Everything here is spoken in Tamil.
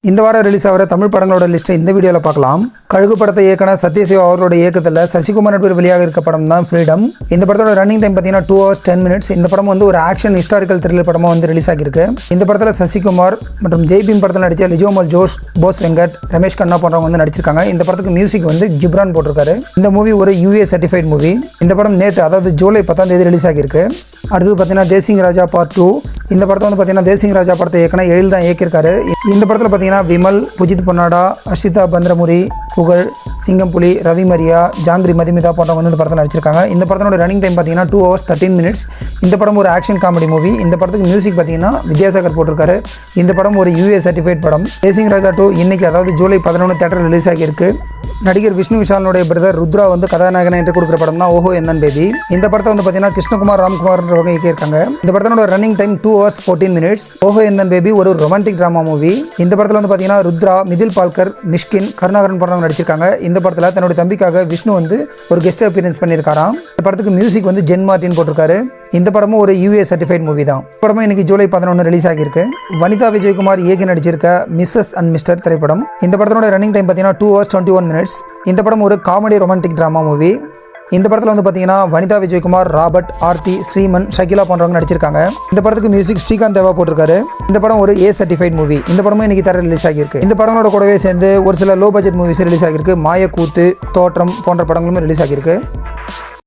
இந்த வாரம் ரிலீஸ் ஆகிற தமிழ் படங்களோட லிஸ்ட்டை இந்த வீடியோவில் பார்க்கலாம். கழுகு படத்தை இயக்குன சத்யசிவா அவரோட இயக்கத்தில் சசிகுமார் நடிப்பில் வெளியாக இருக்க படம் தான் ஃப்ரீடம். இந்த படத்தோட ரன்னிங் டைம் பார்த்தீங்கன்னா 2 hours 10 minutes. இந்த படம் ஒரு ஆக்ஷன் ஹிஸ்டாரிக்கல் த்ரில்லர் படமாக ரிலீஸ் ஆகிருக்கு. இந்த படத்தில் சசிகுமார் மற்றும் ஜெய்பீம் படத்தில் நடித்த லிஜோமல் ஜோஷ், போஸ் வெங்கட், ரமேஷ் கண்ணா போன்றவங்க நடிச்சிருக்காங்க. இந்த படத்துக்கு மியூசிக் ஜிப்ரான் போட்டிருக்காரு. இந்த மூவி ஒரு UA சர்டிஃபைட் மூவி. இந்த படம் நேற்று, அதாவது ஜூலை 10 ரிலீஸ் ஆகிருக்கு. அடுத்தது பார்த்தீங்கன்னா தேசிங் ராஜா பார்ட் 2. இந்த படத்தை பார்த்தீங்கன்னா தேசிங் ராஜா படத்தை இயக்குன எழில் தான் இயக்கியிருக்காரு. இந்த படத்தில் பார்த்தீங்கன்னா விமல், புஜித் பொன்னாடா, அஷிதா பந்திரமுரி, புகழ், சிங்கம்புலி, ரவி மரியா, ஜாங்கிரி மதிமிதா போன்றவங்க இந்த படத்தில் நடிச்சிருக்காங்க. இந்த படத்தோட ரன்னிங் டைம் பார்த்தீங்கன்னா 2 hours 13 minutes. இந்த படம் ஒரு ஆக்ஷன் காமெடி மூவி. இந்த படத்துக்கு மியூசிக் பார்த்தீங்கன்னா வித்யாசாகர் போட்டிருக்காரு. இந்த படம் ஒரு UA சர்டிஃபைட் படம். தேசிங் ராஜா 2 இன்னைக்கு, அதாவது ஜூலை 11 தேட்டரில் ரிலீஸ் ஆகியிருக்கு. நடிகர் விஷ்ணு விஷாலனுடைய பிரதர் ருத்ரா கதாநாயகனை என்று கொடுக்குற படம் தான் ஓஹோ என்னன் பேபி. இந்த படத்தை பார்த்தீங்கன்னா கிருஷ்ணகுமார் ராம்குமார் இயக்கியிருக்காங்க. இந்த படத்தோட ரன்னிங் டைம் 2 hours 14 minutes. ஓஹோ என்னன் பேபி ஒரு ரொமான்டிக் டிராமா மூவி. இந்த படத்தில் பார்த்தீங்கன்னா ருத்ரா, மிதில் பால்கர், மிஷ்கின், கருணாகரன் போன்றவங்க நடிச்சிருக்காங்க. இந்த படத்தில் தன்னுடைய தம்பிக்காக விஷ்ணு ஒரு கெஸ்ட் அப்பியரன்ஸ் பண்ணியிருக்காராம். இந்த படத்துக்கு மியூசிக் ஜென் மார்டின் போட்டிருக்காரு. இந்த படமும் ஒரு UA சர்டிஃபைட் மூவி தான். படமும் இன்னைக்கு ஜூலை 11 ரிலீஸ் ஆகியிருக்கு. வனிதா விஜயகுமார் இயக்கி நடிச்சிருக்க மிஸ்ஸஸ் அண்ட் மிஸ்டர் திரைப்படம். இந்த படத்தோட ரன்னிங் டைம் பார்த்தீங்கன்னா 2 hours 21 minutes. இந்த படம் ஒரு காமெடி ரொமான்டிக் டிராமா மூவி. இந்த படத்தில் பார்த்தீங்கன்னா வனிதா விஜயகுமார், ராபர்ட், ஆர்த்தி, ஸ்ரீமன், ஷகிலா போன்றவங்க நடிச்சிருக்காங்க. இந்த படத்துக்கு மியூசிக் ஸ்ரீகாந்த் தேவா போட்டிருக்காரு. இந்த படம் ஒரு A சர்டிஃபைட் மூவி. இந்த படமும் இன்னைக்கு தர ரிலீஸ் ஆகியிருக்கு. இந்த படங்களோட கூடவே சேர்ந்து ஒரு சில லோ பட்ஜெட் மூவிஸ் ரிலீஸ் ஆகியிருக்கு. மாயக்கூத்து, தோற்றம் போன்ற படங்களும் ரிலீஸ் ஆகியிருக்கு.